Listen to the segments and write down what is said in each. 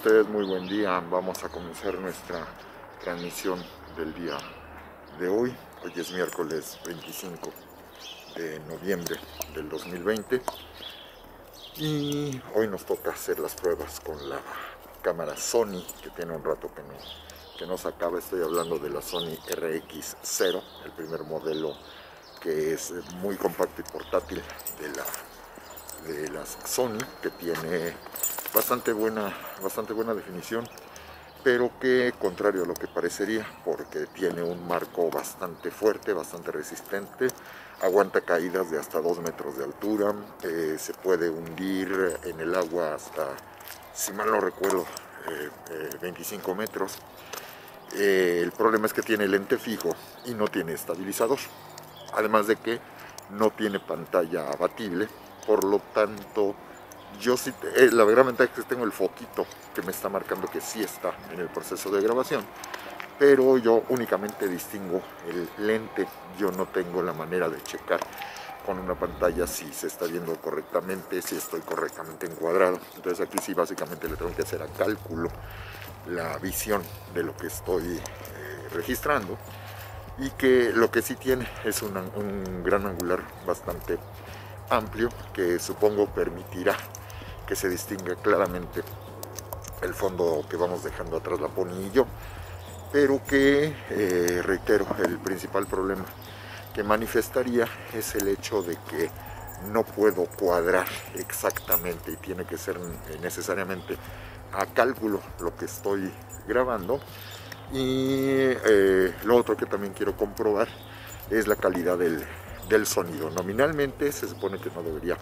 ustedes? Muy buen día. Vamos a comenzar nuestra transmisión del día de hoy. Hoy es miércoles 25 de noviembre del 2020 y hoy nos toca hacer las pruebas con la cámara Sony, que tiene un rato que no sacaba. Estoy hablando de la Sony RX0, el primer modelo que es muy compacto y portátil de las Sony, que tiene bastante buena definición, pero que, contrario a lo que parecería, porque tiene un marco bastante fuerte, bastante resistente, aguanta caídas de hasta 2 metros de altura, se puede hundir en el agua hasta, si mal no recuerdo, 25 metros. El problema es que tiene lente fijo y no tiene estabilizador, además de que no tiene pantalla abatible. Por lo tanto, yo sí, la gran ventaja es que tengo el foquito que me está marcando que sí está en el proceso de grabación, pero yo únicamente distingo el lente. Yo no tengo la manera de checar con una pantalla si se está viendo correctamente, si estoy correctamente encuadrado. Entonces aquí sí básicamente le tengo que hacer a cálculo la visión de lo que estoy registrando, y que lo que sí tiene es un gran angular bastante amplio, que supongo permitirá que se distinga claramente el fondo que vamos dejando atrás la Pony y yo, pero que, reitero, el principal problema que manifestaría es el hecho de que no puedo cuadrar exactamente y tiene que ser necesariamente a cálculo lo que estoy grabando. Y lo otro que también quiero comprobar es la calidad del sonido. Nominalmente se supone que no debería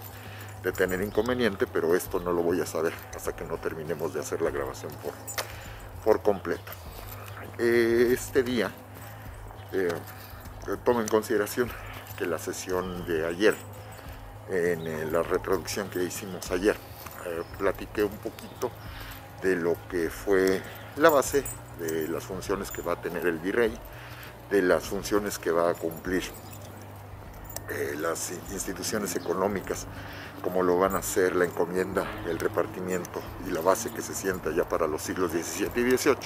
de tener inconveniente, pero esto no lo voy a saber hasta que no terminemos de hacer la grabación por completo. Este día tomo en consideración que la sesión de ayer, en la reproducción que hicimos ayer, platiqué un poquito de lo que fue la base de las funciones que va a tener el virrey, de las funciones que va a cumplir las instituciones económicas, como lo van a ser la encomienda, el repartimiento y la base que se sienta ya para los siglos XVII y XVIII,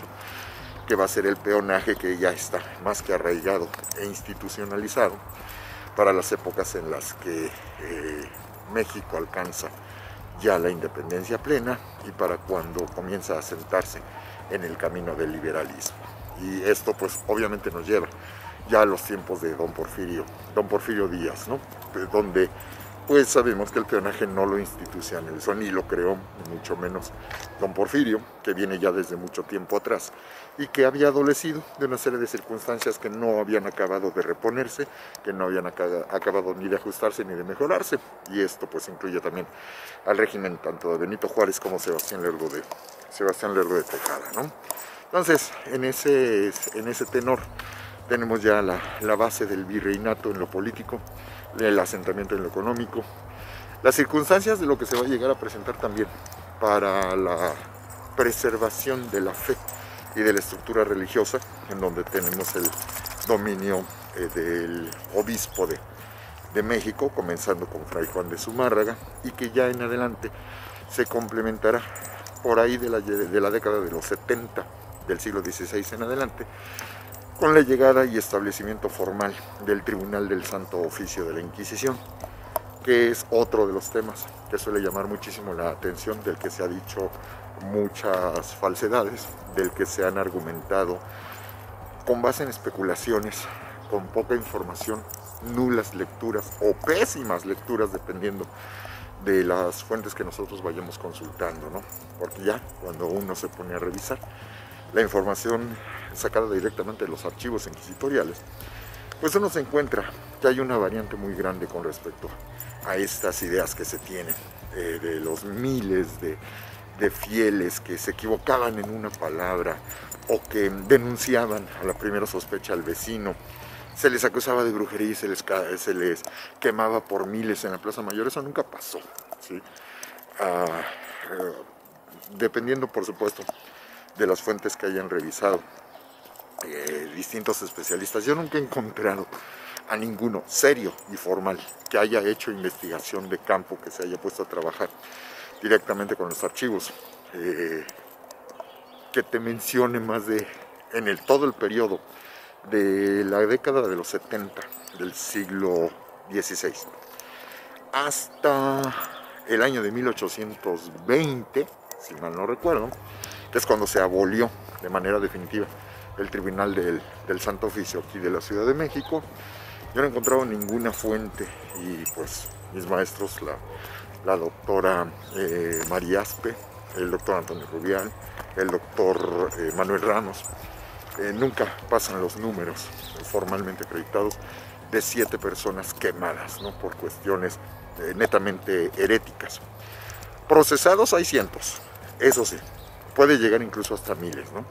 que va a ser el peonaje, que ya está más que arraigado e institucionalizado para las épocas en las que México alcanza ya la independencia plena y para cuando comienza a sentarse en el camino del liberalismo. Y esto pues obviamente nos lleva ya a los tiempos de don Porfirio Díaz, ¿no? Donde pues sabemos que el peonaje no lo institucionalizó ni lo creó, ni mucho menos don Porfirio, que viene ya desde mucho tiempo atrás y que había adolecido de una serie de circunstancias que no habían acabado de reponerse, que no habían acabado ni de ajustarse ni de mejorarse. Y esto pues incluye también al régimen tanto de Benito Juárez como Sebastián Lerdo de Tejada, ¿no? Entonces, en ese tenor tenemos ya la base del virreinato en lo político, el asentamiento en lo económico, las circunstancias de lo que se va a llegar a presentar también para la preservación de la fe y de la estructura religiosa, en donde tenemos el dominio del obispo de México, comenzando con Fray Juan de Zumárraga, y que ya en adelante se complementará por ahí de la década de los 70 del siglo XVI en adelante, con la llegada y establecimiento formal del Tribunal del Santo Oficio de la Inquisición, que es otro de los temas que suele llamar muchísimo la atención, del que se ha dicho muchas falsedades, del que se han argumentado con base en especulaciones, con poca información, nulas lecturas o pésimas lecturas, dependiendo de las fuentes que nosotros vayamos consultando, ¿no? Porque ya cuando uno se pone a revisar la información sacada directamente de los archivos inquisitoriales, pues uno se encuentra que hay una variante muy grande con respecto a estas ideas que se tienen, de los miles de fieles que se equivocaban en una palabra o que denunciaban a la primera sospecha al vecino. Se les acusaba de brujería y se les quemaba por miles en la Plaza Mayor. Eso nunca pasó, ¿sí? Dependiendo, por supuesto, de las fuentes que hayan revisado distintos especialistas. Yo nunca he encontrado a ninguno serio y formal que haya hecho investigación de campo, que se haya puesto a trabajar directamente con los archivos que te mencione más de, todo el periodo de la década de los 70 del siglo XVI hasta el año de 1820, si mal no recuerdo, que es cuando se abolió de manera definitiva el Tribunal del Santo Oficio aquí de la Ciudad de México. Yo no he encontrado ninguna fuente y pues mis maestros, la doctora María Aspe, el doctor Antonio Rubial, el doctor Manuel Ramos, nunca pasan los números formalmente acreditados de 7 personas quemadas, ¿no? Por cuestiones netamente heréticas. Procesados hay cientos, eso sí, puede llegar incluso hasta miles, ¿no?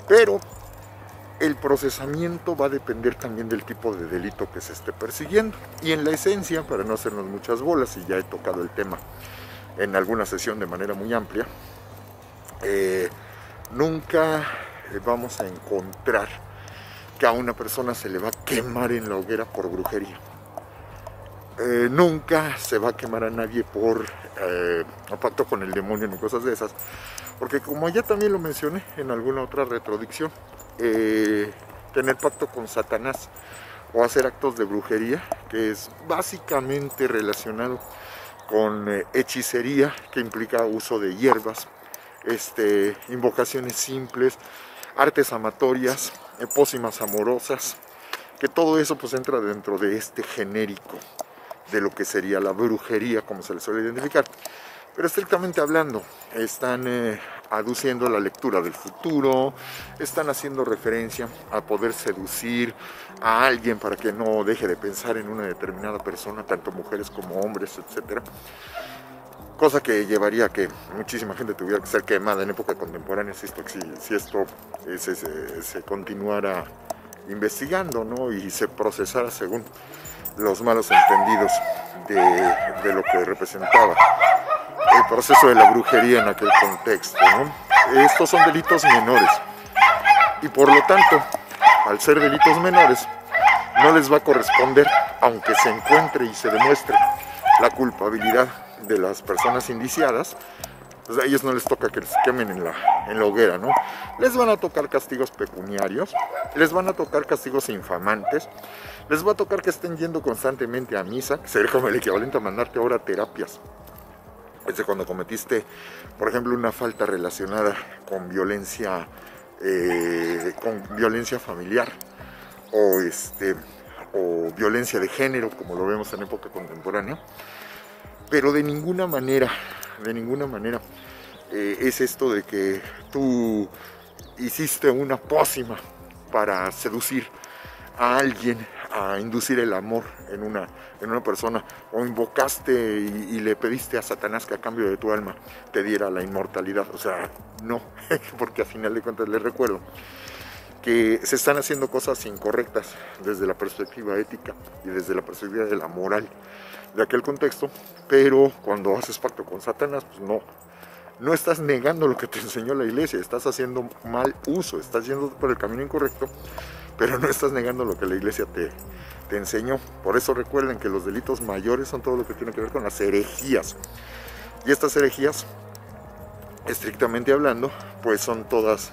Pero el procesamiento va a depender también del tipo de delito que se esté persiguiendo. Y en la esencia, para no hacernos muchas bolas, y ya he tocado el tema en alguna sesión de manera muy amplia, nunca vamos a encontrar que a una persona se le va a quemar en la hoguera por brujería. Nunca se va a quemar a nadie por pacto con el demonio ni cosas de esas, porque como ya también lo mencioné en alguna otra retrodicción, tener pacto con Satanás o hacer actos de brujería, que es básicamente relacionado con hechicería, que implica uso de hierbas, invocaciones simples, artes amatorias, pócimas amorosas, que todo eso pues entra dentro de este genérico de lo que sería la brujería, como se le suele identificar. Pero estrictamente hablando, están aduciendo la lectura del futuro, están haciendo referencia a poder seducir a alguien para que no deje de pensar en una determinada persona, tanto mujeres como hombres, etc. Cosa que llevaría a que muchísima gente tuviera que ser quemada en época contemporánea si esto se continuara investigando, ¿no? Y se procesara según los malos entendidos de lo que representaba el proceso de la brujería en aquel contexto, ¿no? Estos son delitos menores y por lo tanto, al ser delitos menores, no les va a corresponder, aunque se encuentre y se demuestre la culpabilidad de las personas indiciadas, pues a ellos no les toca que les quemen en la hoguera, ¿no? Les van a tocar castigos pecuniarios, les van a tocar castigos infamantes, les va a tocar que estén yendo constantemente a misa, que sería como el equivalente a mandarte ahora a terapias. Desde cuando cometiste, por ejemplo, una falta relacionada con violencia familiar o violencia de género, como lo vemos en época contemporánea. Pero de ninguna manera es esto de que tú hiciste una pócima para seducir a alguien, a inducir el amor en una persona, o invocaste y le pediste a Satanás que a cambio de tu alma te diera la inmortalidad. O sea, no, porque a final de cuentas les recuerdo que se están haciendo cosas incorrectas desde la perspectiva ética y desde la perspectiva de la moral de aquel contexto, pero cuando haces pacto con Satanás, pues no estás negando lo que te enseñó la iglesia, estás haciendo mal uso, estás yendo por el camino incorrecto, pero no estás negando lo que la iglesia te enseñó. Por eso recuerden que los delitos mayores son todo lo que tiene que ver con las herejías, y estas herejías, estrictamente hablando, pues son todas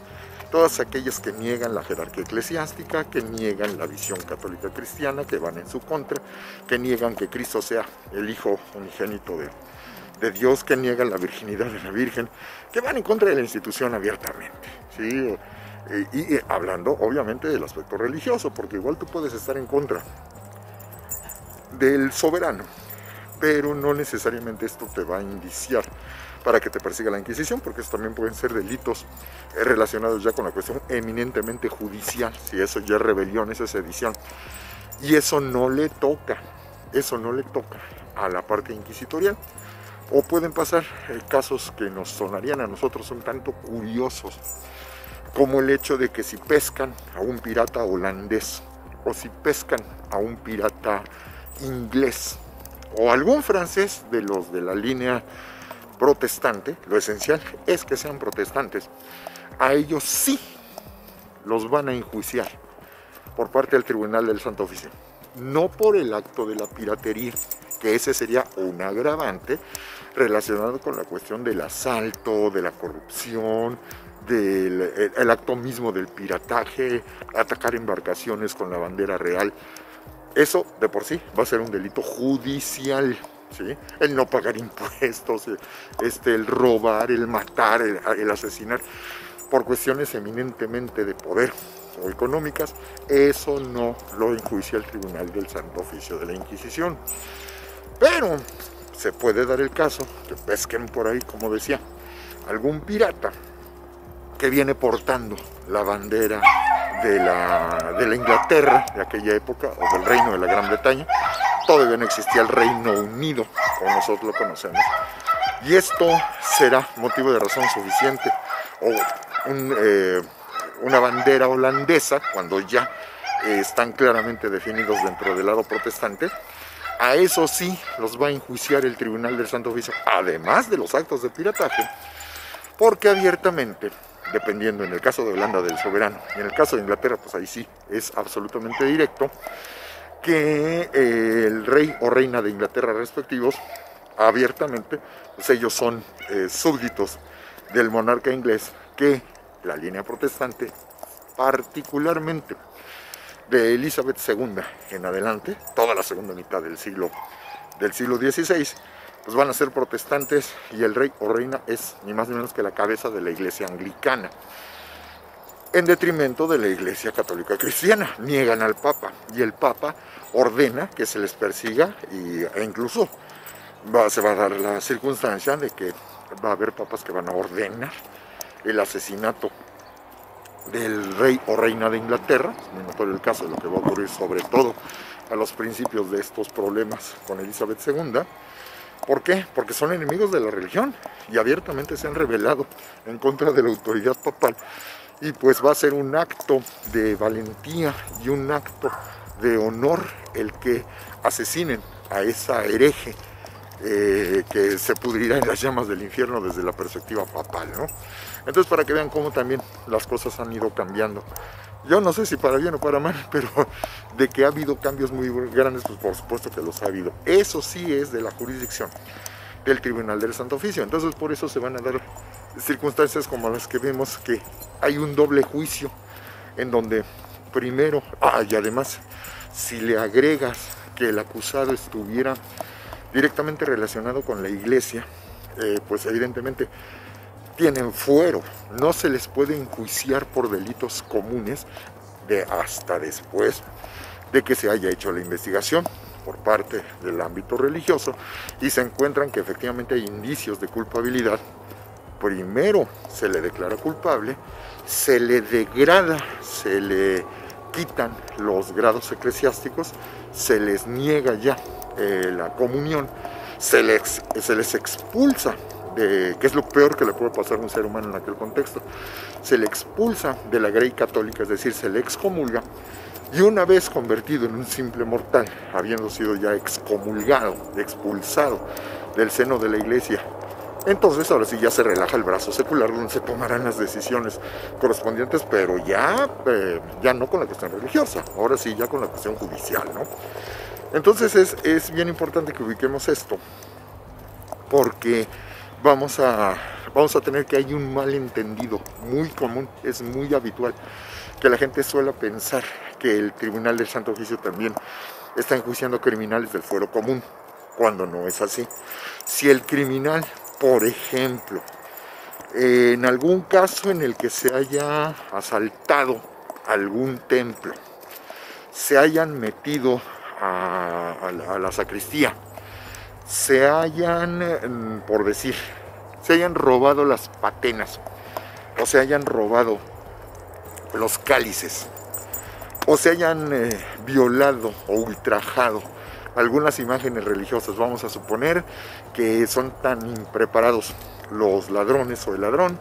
aquellas que niegan la jerarquía eclesiástica, que niegan la visión católica cristiana, que van en su contra, que niegan que Cristo sea el Hijo unigénito de Dios, que niegan la virginidad de la Virgen, que van en contra de la institución abiertamente, ¿sí? Y hablando obviamente del aspecto religioso, porque igual tú puedes estar en contra del soberano, pero no necesariamente esto te va a indiciar para que te persiga la Inquisición, porque eso también pueden ser delitos relacionados ya con la cuestión eminentemente judicial, si eso ya es rebelión, esa es sedición, y eso no le toca a la parte inquisitorial. O pueden pasar casos que nos sonarían a nosotros un tanto curiosos, como el hecho de que si pescan a un pirata holandés, o si pescan a un pirata inglés, o algún francés de los de la línea protestante, lo esencial es que sean protestantes, a ellos sí los van a enjuiciar por parte del Tribunal del Santo Oficio, no por el acto de la piratería, que ese sería un agravante relacionado con la cuestión del asalto, de la corrupción, el acto mismo del pirataje, atacar embarcaciones con la bandera real. Eso de por sí va a ser un delito judicial, ¿sí? El no pagar impuestos, el robar, el matar, el asesinar, por cuestiones eminentemente de poder o económicas, eso no lo enjuicia el Tribunal del Santo Oficio de la Inquisición. Pero se puede dar el caso que pesquen por ahí, como decía, algún pirata que viene portando la bandera de la Inglaterra de aquella época, o del Reino de la Gran Bretaña. Todavía no existía el Reino Unido, como nosotros lo conocemos, y esto será motivo de razón suficiente, o una bandera holandesa, cuando ya están claramente definidos dentro del lado protestante. A eso sí los va a enjuiciar el Tribunal del Santo Oficio, además de los actos de pirataje, porque abiertamente, dependiendo en el caso de Holanda del soberano, y en el caso de Inglaterra, pues ahí sí es absolutamente directo, que el rey o reina de Inglaterra respectivos, abiertamente, pues ellos son súbditos del monarca inglés, que la línea protestante, particularmente de Elizabeth II en adelante, toda la segunda mitad del siglo XVI, pues van a ser protestantes, y el rey o reina es ni más ni menos que la cabeza de la iglesia anglicana, en detrimento de la iglesia católica cristiana. Niegan al papa, y el papa ordena que se les persiga, e incluso se va a dar la circunstancia de que va a haber papas que van a ordenar el asesinato del rey o reina de Inglaterra. Es muy notorio el caso de lo que va a ocurrir, sobre todo a los principios de estos problemas con Elizabeth II. ¿Por qué? Porque son enemigos de la religión y abiertamente se han rebelado en contra de la autoridad papal, y pues va a ser un acto de valentía y un acto de honor el que asesinen a esa hereje que se pudrirá en las llamas del infierno desde la perspectiva papal, ¿no? Entonces, para que vean cómo también las cosas han ido cambiando. Yo no sé si para bien o para mal, pero de que ha habido cambios muy grandes, pues por supuesto que los ha habido. Eso sí es de la jurisdicción del Tribunal del Santo Oficio. Entonces, por eso se van a dar circunstancias como las que vemos, que hay un doble juicio, en donde primero, y además, si le agregas que el acusado estuviera directamente relacionado con la iglesia, pues evidentemente tienen fuero, no se les puede enjuiciar por delitos comunes hasta después de que se haya hecho la investigación por parte del ámbito religioso y se encuentran que efectivamente hay indicios de culpabilidad. Primero se le declara culpable, se le degrada, se le quitan los grados eclesiásticos, se les niega ya la comunión, se les expulsa, que es lo peor que le puede pasar a un ser humano en aquel contexto, se le expulsa de la grey católica, es decir, se le excomulga, y una vez convertido en un simple mortal, habiendo sido ya excomulgado, expulsado del seno de la iglesia, entonces ahora sí ya se relaja el brazo secular, donde se tomarán las decisiones correspondientes, pero ya no con la cuestión religiosa, ahora sí ya con la cuestión judicial, ¿no? Entonces es bien importante que ubiquemos esto, porque vamos a tener que hay un malentendido muy común, es muy habitual que la gente suele pensar que el Tribunal del Santo Oficio también está enjuiciando criminales del fuero común, cuando no es así. Si el criminal, por ejemplo, en algún caso en el que se haya asaltado algún templo, se hayan metido a la sacristía, se hayan, por decir, se hayan robado las patenas, o se hayan robado los cálices, o se hayan violado o ultrajado algunas imágenes religiosas, vamos a suponer que son tan impreparados los ladrones o el ladrón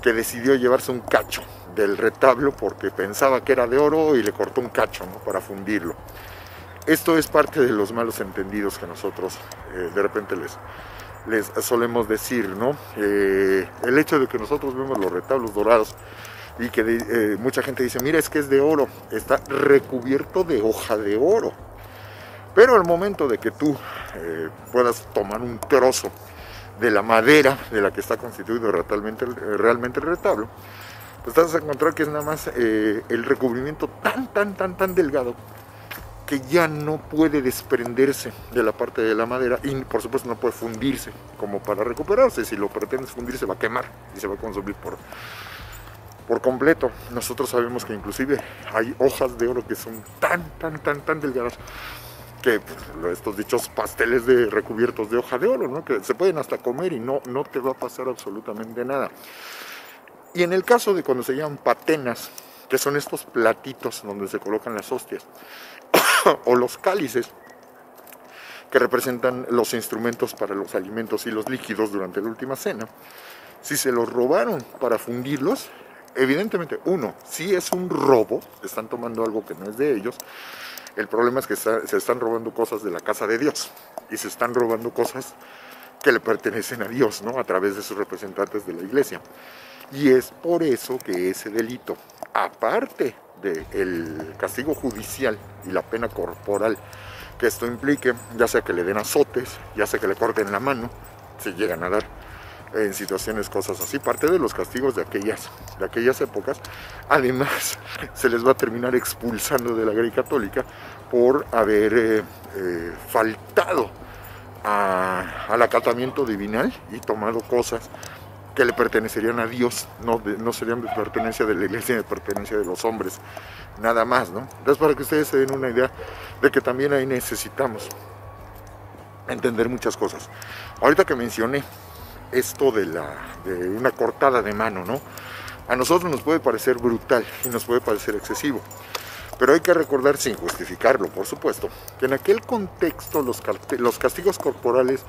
que decidió llevarse un cacho del retablo porque pensaba que era de oro y le cortó un cacho, ¿no?, para fundirlo. Esto es parte de los malos entendidos que nosotros de repente les solemos decir, ¿no? El hecho de que nosotros vemos los retablos dorados y que mucha gente dice, mira, es que es de oro, está recubierto de hoja de oro. Pero al momento de que tú puedas tomar un trozo de la madera de la que está constituido realmente el retablo, pues te vas a encontrar que es nada más el recubrimiento tan delgado que ya no puede desprenderse de la parte de la madera y por supuesto no puede fundirse como para recuperarse. Si lo pretendes fundir se va a quemar y se va a consumir por completo. Nosotros sabemos que inclusive hay hojas de oro que son tan delgadas que pues, estos dichos pasteles recubiertos de hoja de oro, ¿no? Que se pueden hasta comer y no te va a pasar absolutamente nada. Y en el caso de cuando se llaman patenas, que son estos platitos donde se colocan las hostias, o los cálices, que representan los instrumentos para los alimentos y los líquidos durante la última cena, si se los robaron para fundirlos, evidentemente, si es un robo, están tomando algo que no es de ellos. El problema es que se están robando cosas de la casa de Dios y se están robando cosas que le pertenecen a Dios, ¿no? A través de sus representantes de la iglesia. Y es por eso que ese delito, aparte del castigo judicial y la pena corporal que esto implique, ya sea que le den azotes, ya sea que le corten la mano, si llegan a dar en situaciones cosas así, parte de los castigos de aquellas épocas, además se les va a terminar expulsando de la Grey Católica por haber faltado al acatamiento divinal y tomado cosas que le pertenecerían a Dios, no serían de pertenencia de la iglesia, de pertenencia de los hombres, nada más, ¿no? Entonces, para que ustedes se den una idea de que también ahí necesitamos entender muchas cosas. Ahorita que mencioné esto de una cortada de mano, ¿no? A nosotros nos puede parecer brutal y nos puede parecer excesivo, pero hay que recordar, sin justificarlo, por supuesto, que en aquel contexto los castigos corporales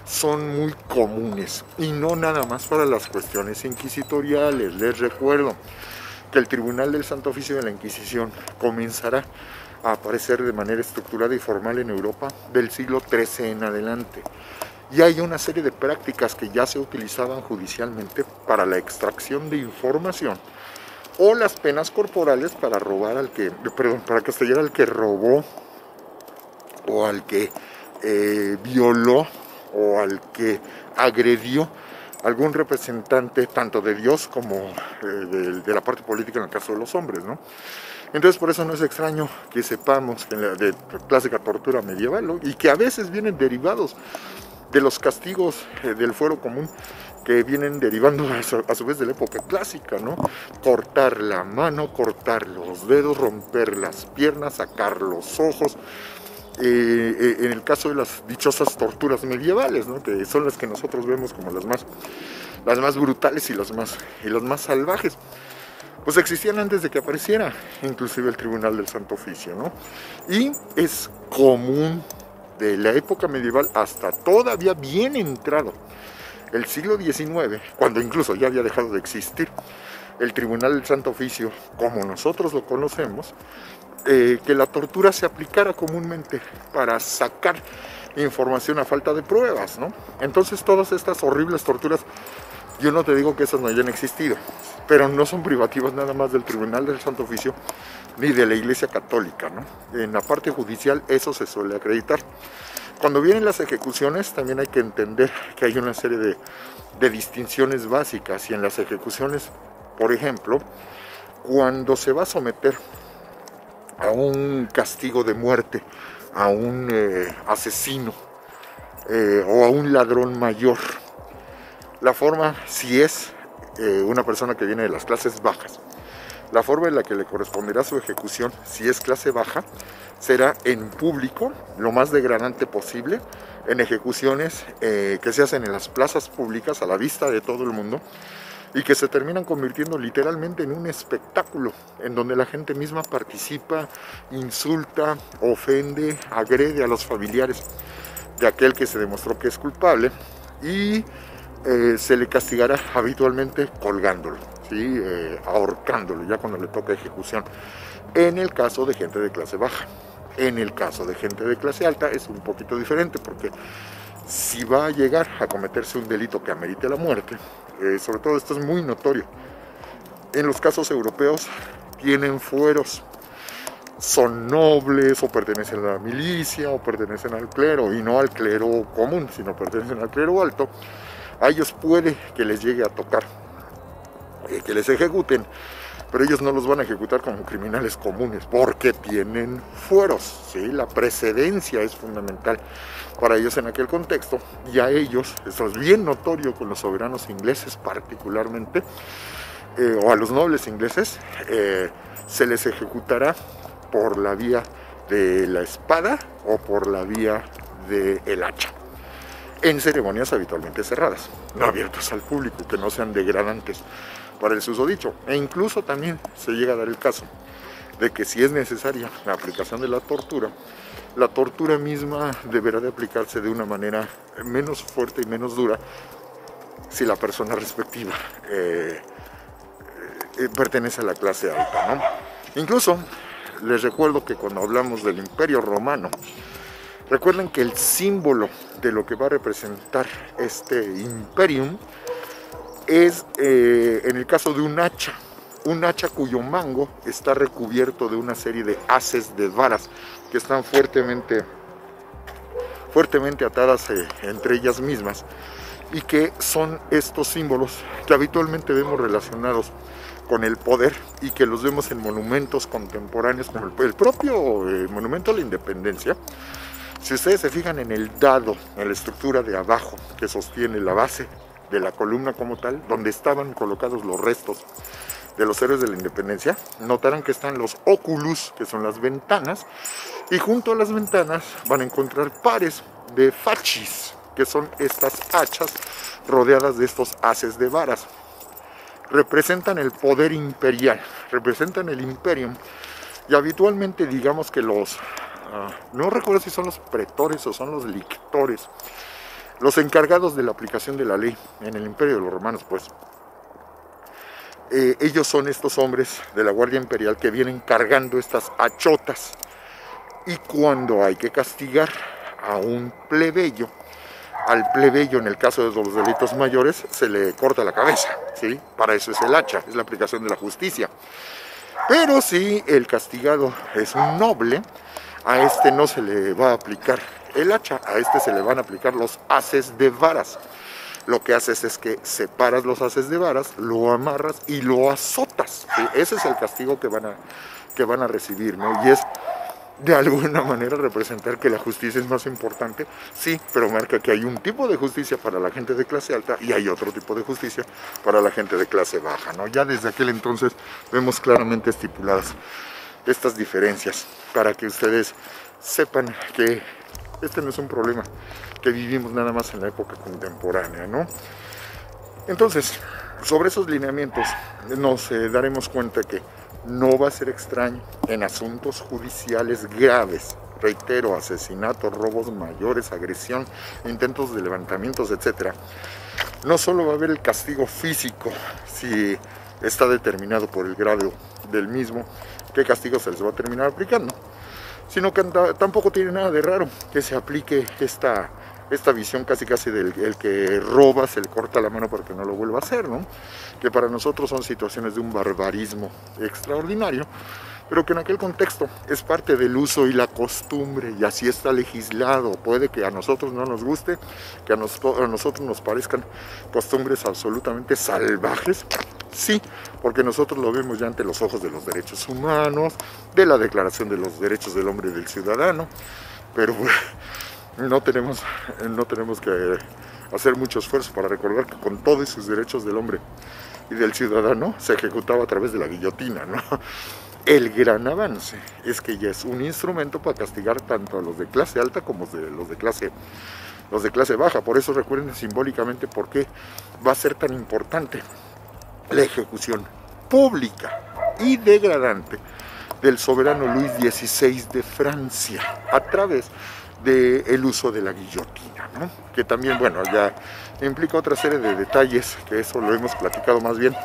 son muy comunes y no nada más para las cuestiones inquisitoriales. Les recuerdo que el Tribunal del Santo Oficio de la Inquisición comenzará a aparecer de manera estructurada y formal en Europa del siglo XIII en adelante. Y hay una serie de prácticas que ya se utilizaban judicialmente para la extracción de información o las penas corporales para para castigar al que robó o al que violó o al que agredió algún representante tanto de Dios como de la parte política en el caso de los hombres, ¿no? Entonces por eso no es extraño que sepamos que de clásica tortura medieval, ¿no? Y que a veces vienen derivados de los castigos del fuero común, que vienen derivando a su vez de la época clásica, ¿no? Cortar la mano, cortar los dedos, romper las piernas, sacar los ojos. En el caso de las dichosas torturas medievales, ¿no? Que son las que nosotros vemos como las más brutales y las más salvajes, pues existían antes de que apareciera inclusive el Tribunal del Santo Oficio, ¿no? Y es común de la época medieval hasta todavía bien entrado el siglo XIX, cuando incluso ya había dejado de existir el Tribunal del Santo Oficio como nosotros lo conocemos, que la tortura se aplicara comúnmente para sacar información a falta de pruebas, ¿no? Entonces todas estas horribles torturas, yo no te digo que esas no hayan existido, pero no son privativas nada más del Tribunal del Santo Oficio ni de la Iglesia Católica, ¿no? En la parte judicial eso se suele acreditar. Cuando vienen las ejecuciones también hay que entender que hay una serie de distinciones básicas, y en las ejecuciones, por ejemplo, cuando se va a someter a un castigo de muerte a un asesino o a un ladrón mayor, la forma, si es una persona que viene de las clases bajas, la forma en la que le corresponderá su ejecución, si es clase baja, será en público, lo más degradante posible, en ejecuciones que se hacen en las plazas públicas a la vista de todo el mundo, y que se terminan convirtiendo literalmente en un espectáculo, en donde la gente misma participa, insulta, ofende, agrede a los familiares de aquel que se demostró que es culpable, y se le castigará habitualmente colgándolo, ¿sí? Ahorcándolo ya cuando le toca ejecución, en el caso de gente de clase baja. En el caso de gente de clase alta es un poquito diferente, porque si va a llegar a cometerse un delito que amerite la muerte, sobre todo esto es muy notorio en los casos europeos, tienen fueros, son nobles o pertenecen a la milicia o pertenecen al clero, y no al clero común, sino pertenecen al clero alto. A ellos puede que les llegue a tocar que les ejecuten, pero ellos no los van a ejecutar como criminales comunes porque tienen fueros, ¿sí? La precedencia es fundamental para ellos en aquel contexto, y a ellos, eso es bien notorio con los soberanos ingleses particularmente, o a los nobles ingleses, se les ejecutará por la vía de la espada o por la vía del hacha, en ceremonias habitualmente cerradas, no abiertas al público, que no sean degradantes para el susodicho. E incluso también se llega a dar el caso de que si es necesaria la aplicación de la tortura misma deberá de aplicarse de una manera menos fuerte y menos dura si la persona respectiva pertenece a la clase alta, ¿no? Incluso les recuerdo que cuando hablamos del Imperio Romano, recuerden que el símbolo de lo que va a representar este imperium es, en el caso de un hacha cuyo mango está recubierto de una serie de haces de varas que están fuertemente atadas entre ellas mismas, y que son estos símbolos que habitualmente vemos relacionados con el poder y que los vemos en monumentos contemporáneos como el propio monumento a la independencia. Si ustedes se fijan en el dado, en la estructura de abajo que sostiene la base de la columna como tal, donde estaban colocados los restos de los héroes de la independencia, notarán que están los oculus, que son las ventanas, y junto a las ventanas van a encontrar pares de fascis, que son estas hachas rodeadas de estos haces de varas. Representan el poder imperial, representan el imperium, y habitualmente digamos que los, no recuerdo si son los pretores o son los lictores, los encargados de la aplicación de la ley en el Imperio de los Romanos, pues, ellos son estos hombres de la Guardia Imperial que vienen cargando estas hachotas, y cuando hay que castigar a un plebeyo, al plebeyo en el caso de los delitos mayores se le corta la cabeza, ¿sí? Para eso es el hacha, es la aplicación de la justicia. Pero si el castigado es un noble, a este no se le va a aplicar el hacha, a este se le van a aplicar los haces de varas. Lo que haces es que separas los haces de varas, lo amarras y lo azotas, ¿sí? Ese es el castigo que van a recibir, ¿no? Y es de alguna manera representar que la justicia es más importante, sí, pero marca que hay un tipo de justicia para la gente de clase alta y hay otro tipo de justicia para la gente de clase baja, ¿no? Ya desde aquel entonces vemos claramente estipuladas estas diferencias para que ustedes sepan que este no es un problema que vivimos nada más en la época contemporánea, ¿no? Entonces, sobre esos lineamientos nos daremos cuenta que no va a ser extraño en asuntos judiciales graves, reitero, asesinatos, robos mayores, agresión, intentos de levantamientos, etc. No solo va a haber el castigo físico, si está determinado por el grado del mismo, qué castigo se les va a terminar aplicando, sino que tampoco tiene nada de raro que se aplique esta visión casi del el que roba se le corta la mano para que no lo vuelva a hacer, ¿no? Que para nosotros son situaciones de un barbarismo extraordinario, pero que en aquel contexto es parte del uso y la costumbre, y así está legislado. Puede que a nosotros no nos guste, que a nosotros nos parezcan costumbres absolutamente salvajes, sí, porque nosotros lo vemos ya ante los ojos de los derechos humanos, de la Declaración de los Derechos del Hombre y del Ciudadano, pero no tenemos que hacer mucho esfuerzo para recordar que con todos sus derechos del hombre y del ciudadano se ejecutaba a través de la guillotina, ¿no? El gran avance es que ya es un instrumento para castigar tanto a los de clase alta como los de clase baja. Por eso recuerden simbólicamente por qué va a ser tan importante la ejecución pública y degradante del soberano Luis XVI de Francia a través del uso de la guillotina, ¿no? Que también, bueno, ya implica otra serie de detalles, que eso lo hemos platicado más bien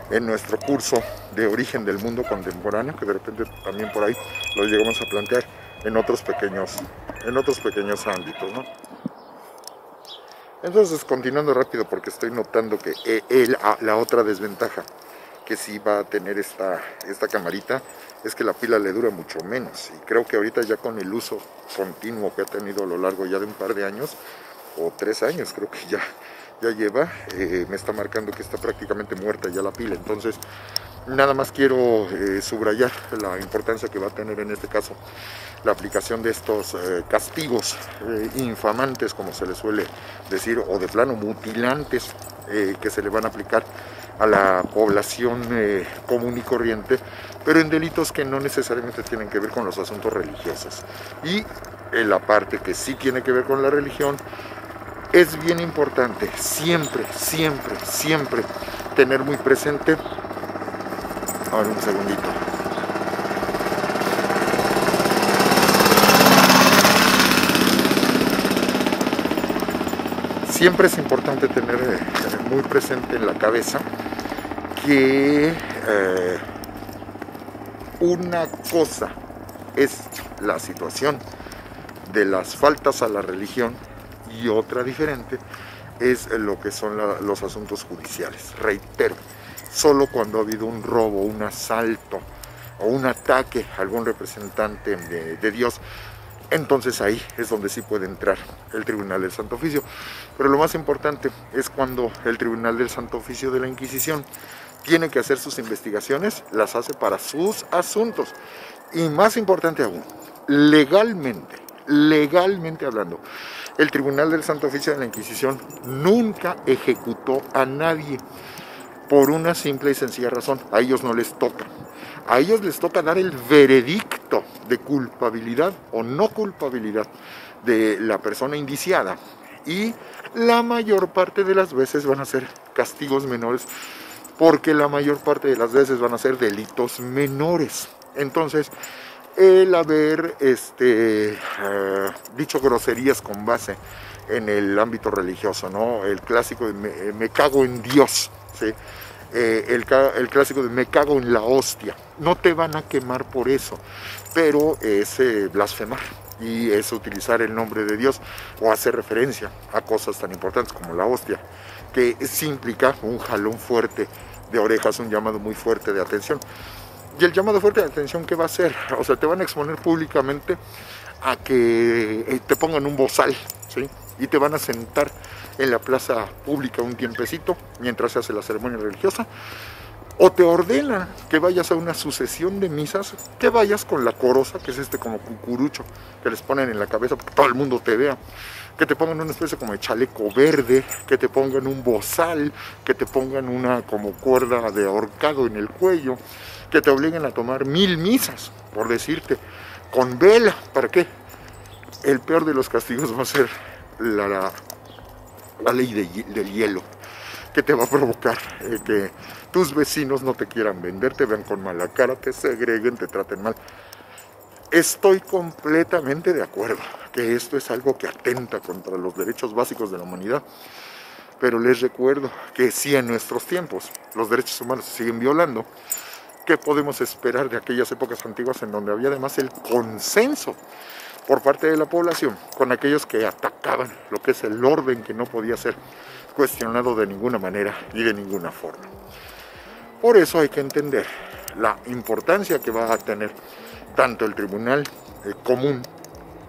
en nuestro curso de origen del mundo contemporáneo, que de repente también por ahí lo llegamos a plantear en otros pequeños ámbitos, ¿no? Entonces, continuando rápido, porque estoy notando que la otra desventaja que sí va a tener esta camarita es que la pila le dura mucho menos, y creo que ahorita ya con el uso continuo que ha tenido a lo largo ya de un par de años o 3 años, creo que ya lleva, me está marcando que está prácticamente muerta ya la pila. Entonces nada más quiero subrayar la importancia que va a tener en este caso la aplicación de estos castigos infamantes, como se le suele decir, o de plano mutilantes, que se le van a aplicar a la población común y corriente, pero en delitos que no necesariamente tienen que ver con los asuntos religiosos. Y en la parte que sí tiene que ver con la religión, es bien importante siempre, siempre, siempre tener muy presente. Ahora un segundito. Siempre es importante tener muy presente en la cabeza que una cosa es la situación de las faltas a la religión y otra diferente es lo que son los asuntos judiciales. Reitero, solo cuando ha habido un robo, un asalto o un ataque a algún representante de Dios, entonces ahí es donde sí puede entrar el Tribunal del Santo Oficio. Pero lo más importante es cuando el Tribunal del Santo Oficio de la Inquisición tiene que hacer sus investigaciones, las hace para sus asuntos. Y más importante aún, legalmente hablando, el Tribunal del Santo Oficio de la Inquisición nunca ejecutó a nadie por una simple y sencilla razón: a ellos no les toca. A ellos les toca dar el veredicto de culpabilidad o no culpabilidad de la persona indiciada. Y la mayor parte de las veces van a ser castigos menores, porque la mayor parte de las veces van a ser delitos menores. Entonces, el haber dicho groserías con base en el ámbito religioso, ¿no? El clásico de me cago en Dios, ¿sí? El clásico de me cago en la hostia. No te van a quemar por eso, pero es blasfemar y es utilizar el nombre de Dios o hacer referencia a cosas tan importantes como la hostia, que sí implica un jalón fuerte de orejas, un llamado muy fuerte de atención. Y el llamado fuerte de atención, ¿qué va a hacer? O sea, te van a exponer públicamente a que te pongan un bozal, ¿sí? Y te van a sentar en la plaza pública un tiempecito mientras se hace la ceremonia religiosa, o te ordenan que vayas a una sucesión de misas, que vayas con la coroza, que es como cucurucho que les ponen en la cabeza para que todo el mundo te vea, que te pongan una especie como de chaleco verde, que te pongan un bozal, que te pongan una como cuerda de ahorcado en el cuello, que te obliguen a tomar 1000 misas, por decirte, con vela. ¿Para qué? El peor de los castigos va a ser la ley del hielo, que te va a provocar que tus vecinos no te quieran vender, te vean con mala cara, te segreguen, te traten mal. Estoy completamente de acuerdo que esto es algo que atenta contra los derechos básicos de la humanidad, pero les recuerdo que si en nuestros tiempos los derechos humanos se siguen violando, ¿qué podemos esperar de aquellas épocas antiguas en donde había además el consenso por parte de la población con aquellos que atacaban lo que es el orden, que no podía ser cuestionado de ninguna manera y de ninguna forma? Por eso hay que entender la importancia que va a tener tanto el tribunal común,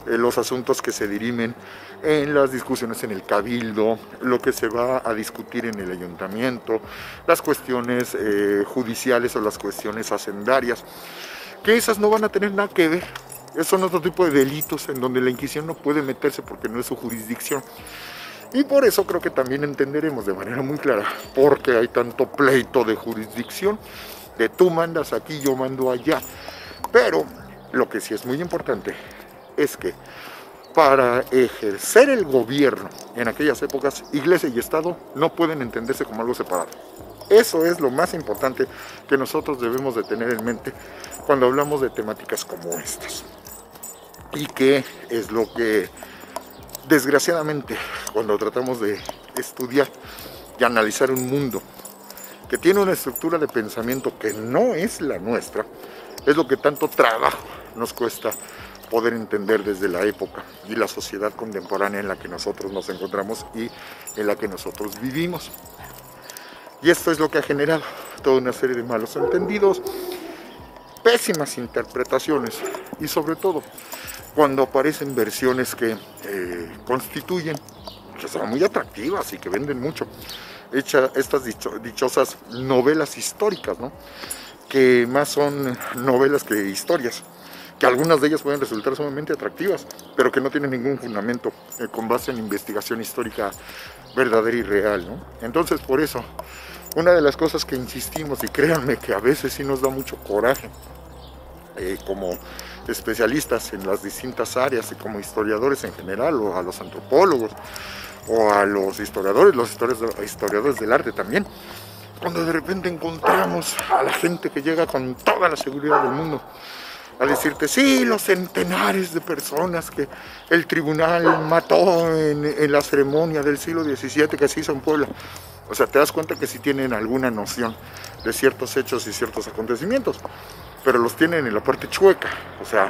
los asuntos que se dirimen en las discusiones en el cabildo, lo que se va a discutir en el ayuntamiento, las cuestiones judiciales o las cuestiones hacendarias, que esas no van a tener nada que ver. Esos son otro tipo de delitos en donde la Inquisición no puede meterse porque no es su jurisdicción. Y por eso creo que también entenderemos de manera muy clara por qué hay tanto pleito de jurisdicción, de tú mandas aquí, yo mando allá. Pero lo que sí es muy importante es que para ejercer el gobierno en aquellas épocas, Iglesia y Estado no pueden entenderse como algo separado. Eso es lo más importante que nosotros debemos de tener en mente cuando hablamos de temáticas como estas. Y que es lo que, desgraciadamente, cuando tratamos de estudiar y analizar un mundo que tiene una estructura de pensamiento que no es la nuestra, es lo que tanto trabajo nos cuesta poder entender desde la época y la sociedad contemporánea en la que nosotros nos encontramos y en la que nosotros vivimos. Y esto es lo que ha generado toda una serie de malos entendidos, pésimas interpretaciones y sobre todo cuando aparecen versiones que constituyen que son muy atractivas y que venden mucho, estas dichosas novelas históricas, ¿no? Que más son novelas que historias, que algunas de ellas pueden resultar sumamente atractivas, pero que no tienen ningún fundamento con base en investigación histórica verdadera y real, ¿no? Entonces, por eso, una de las cosas que insistimos, y créanme que a veces sí nos da mucho coraje, como especialistas en las distintas áreas y como historiadores en general, o a los antropólogos, o a los historiadores del arte también, cuando de repente encontramos a la gente que llega con toda la seguridad del mundo a decirte, sí, los centenares de personas que el tribunal mató en la ceremonia del siglo XVII que se hizo en Puebla. O sea, te das cuenta que sí tienen alguna noción de ciertos hechos y ciertos acontecimientos, pero los tienen en la parte chueca. O sea,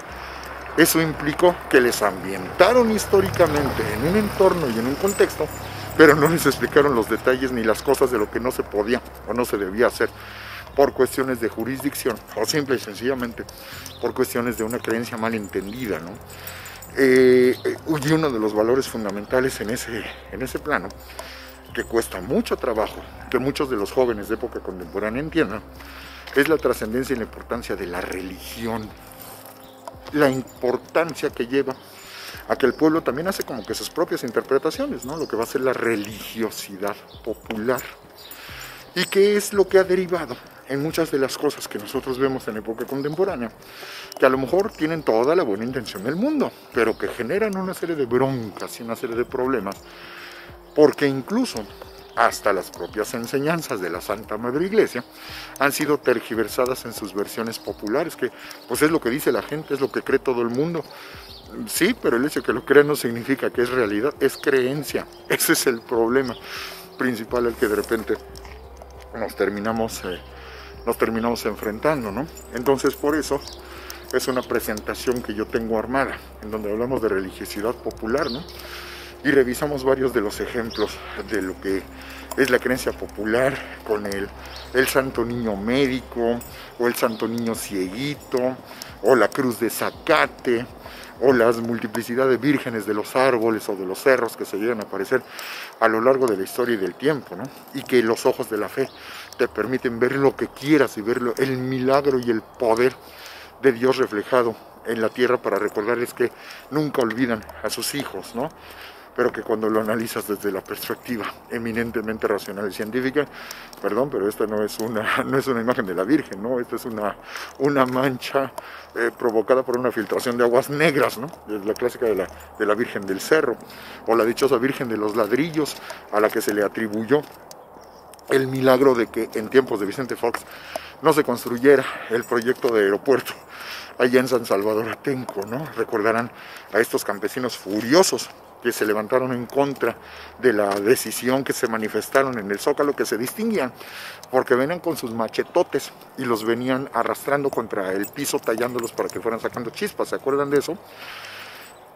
eso implicó que les ambientaron históricamente en un entorno y en un contexto, pero no les explicaron los detalles ni las cosas de lo que no se podía o no se debía hacer por cuestiones de jurisdicción, o simple y sencillamente por cuestiones de una creencia mal entendida, ¿no? Y uno de los valores fundamentales en ese plano, que cuesta mucho trabajo que muchos de los jóvenes de época contemporánea entiendan, es la trascendencia y la importancia de la religión, la importancia que lleva a que el pueblo también hace como que sus propias interpretaciones, ¿no? Lo que va a ser la religiosidad popular, y que es lo que ha derivado en muchas de las cosas que nosotros vemos en época contemporánea, que a lo mejor tienen toda la buena intención del mundo, pero que generan una serie de broncas y una serie de problemas, porque incluso hasta las propias enseñanzas de la Santa Madre Iglesia han sido tergiversadas en sus versiones populares, que pues es lo que dice la gente, es lo que cree todo el mundo. Sí, pero el hecho de que lo crea no significa que es realidad, es creencia. Ese es el problema principal al que de repente nos terminamos enfrentando, ¿no? Entonces, por eso es una presentación que yo tengo armada, en donde hablamos de religiosidad popular, ¿no? Y revisamos varios de los ejemplos de lo que es la creencia popular con el santo niño médico, o el santo niño cieguito, o la cruz de zacate, o la multiplicidad de vírgenes de los árboles o de los cerros que se llegan a aparecer a lo largo de la historia y del tiempo, ¿no? Y que los ojos de la fe te permiten ver lo que quieras y ver el milagro y el poder de Dios reflejado en la tierra, para recordarles que nunca olvidan a sus hijos, ¿no? Pero que cuando lo analizas desde la perspectiva eminentemente racional y científica, perdón, pero esta no es una imagen de la Virgen, ¿no? Esta es una mancha provocada por una filtración de aguas negras, ¿no? Es la clásica de la Virgen del Cerro, o la dichosa Virgen de los Ladrillos, a la que se le atribuyó el milagro de que en tiempos de Vicente Fox no se construyera el proyecto de aeropuerto allá en San Salvador Atenco, ¿no? Recordarán a estos campesinos furiosos que se levantaron en contra de la decisión, que se manifestaron en el Zócalo, que se distinguían porque venían con sus machetotes y los venían arrastrando contra el piso, tallándolos para que fueran sacando chispas. ¿Se acuerdan de eso?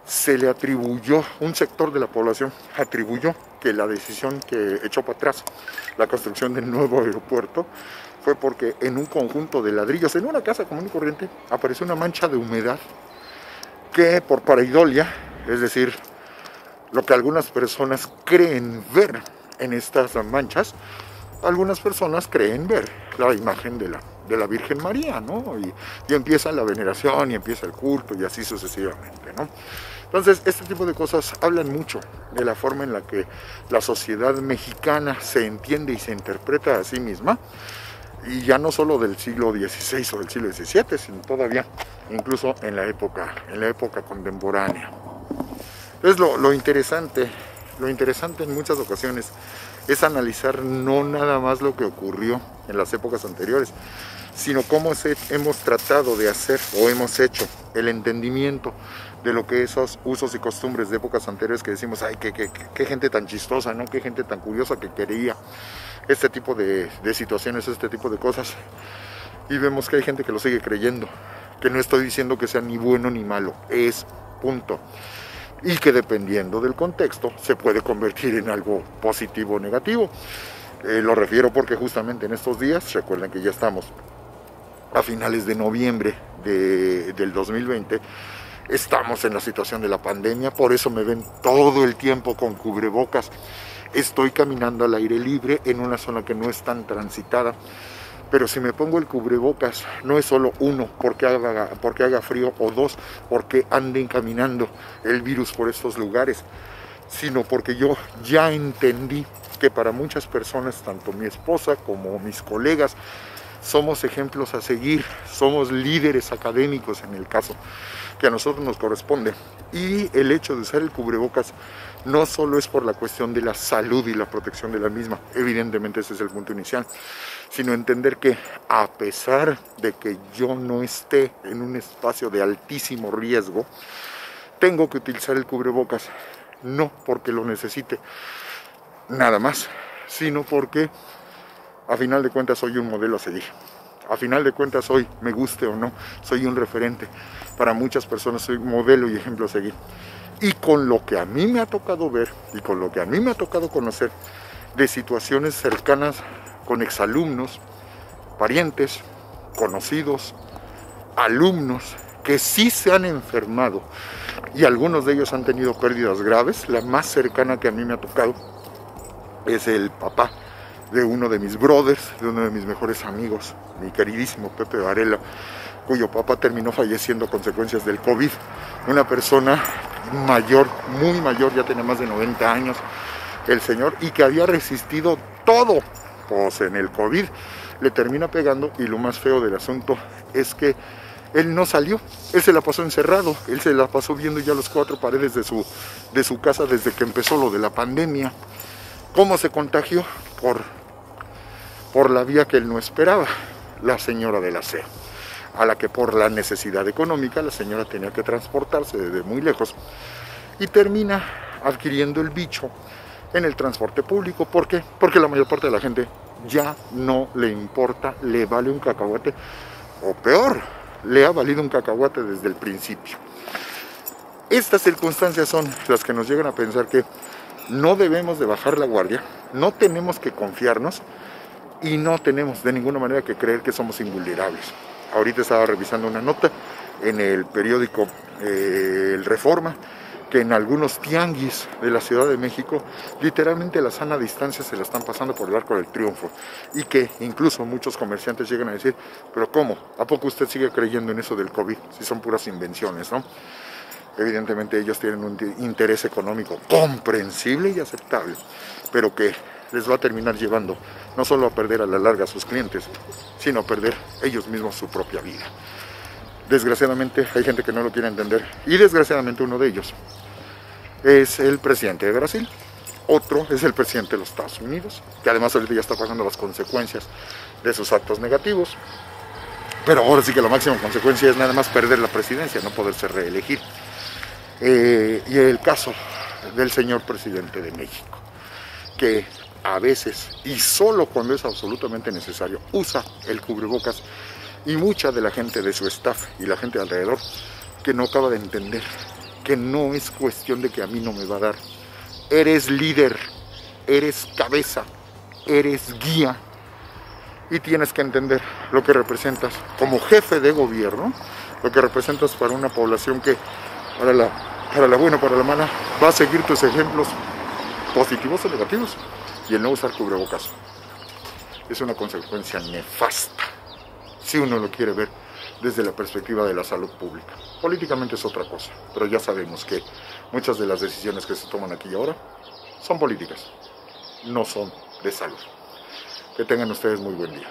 Se le atribuyó, un sector de la población atribuyó que la decisión que echó para atrás la construcción del nuevo aeropuerto fue porque en un conjunto de ladrillos, en una casa común y corriente, apareció una mancha de humedad que por pareidolia, es decir, lo que algunas personas creen ver en estas manchas, algunas personas creen ver la imagen de la Virgen María, ¿no? Y empieza la veneración y empieza el culto y así sucesivamente, ¿no? Entonces, este tipo de cosas hablan mucho de la forma en la que la sociedad mexicana se entiende y se interpreta a sí misma, y ya no solo del siglo XVI o del siglo XVII, sino todavía incluso en la época contemporánea. Entonces, lo interesante en muchas ocasiones es analizar no nada más lo que ocurrió en las épocas anteriores, sino cómo hemos tratado de hacer o hemos hecho el entendimiento de lo que esos usos y costumbres de épocas anteriores, que decimos, ay, qué gente tan chistosa, ¿no? Qué gente tan curiosa que quería este tipo de situaciones, este tipo de cosas. Y vemos que hay gente que lo sigue creyendo, que no estoy diciendo que sea ni bueno ni malo, es punto. Y que dependiendo del contexto se puede convertir en algo positivo o negativo. Lo refiero porque justamente en estos días, recuerden que ya estamos a finales de noviembre del 2020, Estamos en la situación de la pandemia, por eso me ven todo el tiempo con cubrebocas. Estoy caminando al aire libre en una zona que no es tan transitada. Pero si me pongo el cubrebocas, no es solo uno, porque haga frío, o dos, porque anden caminando el virus por estos lugares, sino porque yo ya entendí que para muchas personas, tanto mi esposa como mis colegas, somos ejemplos a seguir, somos líderes académicos en el caso que a nosotros nos corresponde. Y el hecho de usar el cubrebocas no solo es por la cuestión de la salud y la protección de la misma, evidentemente ese es el punto inicial, sino entender que a pesar de que yo no esté en un espacio de altísimo riesgo, tengo que utilizar el cubrebocas, no porque lo necesite nada más, sino porque a final de cuentas soy un modelo a seguir. A final de cuentas hoy, me guste o no, soy un referente. Para muchas personas soy modelo y ejemplo a seguir. Y con lo que a mí me ha tocado ver y con lo que a mí me ha tocado conocer de situaciones cercanas con exalumnos, parientes, conocidos, alumnos que sí se han enfermado y algunos de ellos han tenido pérdidas graves, la más cercana que a mí me ha tocado es el papá de uno de mis brothers, de uno de mis mejores amigos, mi queridísimo Pepe Varela, cuyo papá terminó falleciendo a consecuencias del COVID. Una persona mayor, muy mayor, ya tenía más de 90 años el señor, y que había resistido todo, pues en el COVID le termina pegando, y lo más feo del asunto es que él no salió, él se la pasó encerrado, él se la pasó viendo ya las cuatro paredes de su casa desde que empezó lo de la pandemia. ¿Cómo se contagió? Por la vía que él no esperaba, la señora del aseo, a la que por la necesidad económica la señora tenía que transportarse desde muy lejos y termina adquiriendo el bicho en el transporte público. ¿Por qué? Porque la mayor parte de la gente ya no le importa, le vale un cacahuate, o peor, le ha valido un cacahuate desde el principio. Estas circunstancias son las que nos llegan a pensar que no debemos de bajar la guardia, no tenemos que confiarnos y no tenemos de ninguna manera que creer que somos invulnerables. Ahorita estaba revisando una nota en el periódico El Reforma, que en algunos tianguis de la Ciudad de México literalmente la sana distancia se la están pasando por el Arco del Triunfo, y que incluso muchos comerciantes llegan a decir, pero ¿cómo? ¿A poco usted sigue creyendo en eso del COVID? Si son puras invenciones, ¿no? Evidentemente ellos tienen un interés económico comprensible y aceptable, pero que les va a terminar llevando no solo a perder a la larga a sus clientes, sino a perder ellos mismos su propia vida. Desgraciadamente hay gente que no lo quiere entender, y desgraciadamente uno de ellos es el presidente de Brasil, otro es el presidente de los Estados Unidos, que además ahorita ya está pagando las consecuencias de sus actos negativos, pero ahora sí que la máxima consecuencia es nada más perder la presidencia, no poderse reelegir. Y el caso del señor presidente de México, que a veces, y solo cuando es absolutamente necesario, usa el cubrebocas, y mucha de la gente de su staff y la gente alrededor que no acaba de entender que no es cuestión de que a mí no me va a dar. Eres líder, eres cabeza, eres guía, y tienes que entender lo que representas como jefe de gobierno, lo que representas para una población que para la buena o para la mala va a seguir tus ejemplos positivos o negativos, y el no usar cubrebocas es una consecuencia nefasta si uno lo quiere ver desde la perspectiva de la salud pública. Políticamente es otra cosa, pero ya sabemos que muchas de las decisiones que se toman aquí y ahora son políticas, no son de salud. Que tengan ustedes muy buen día.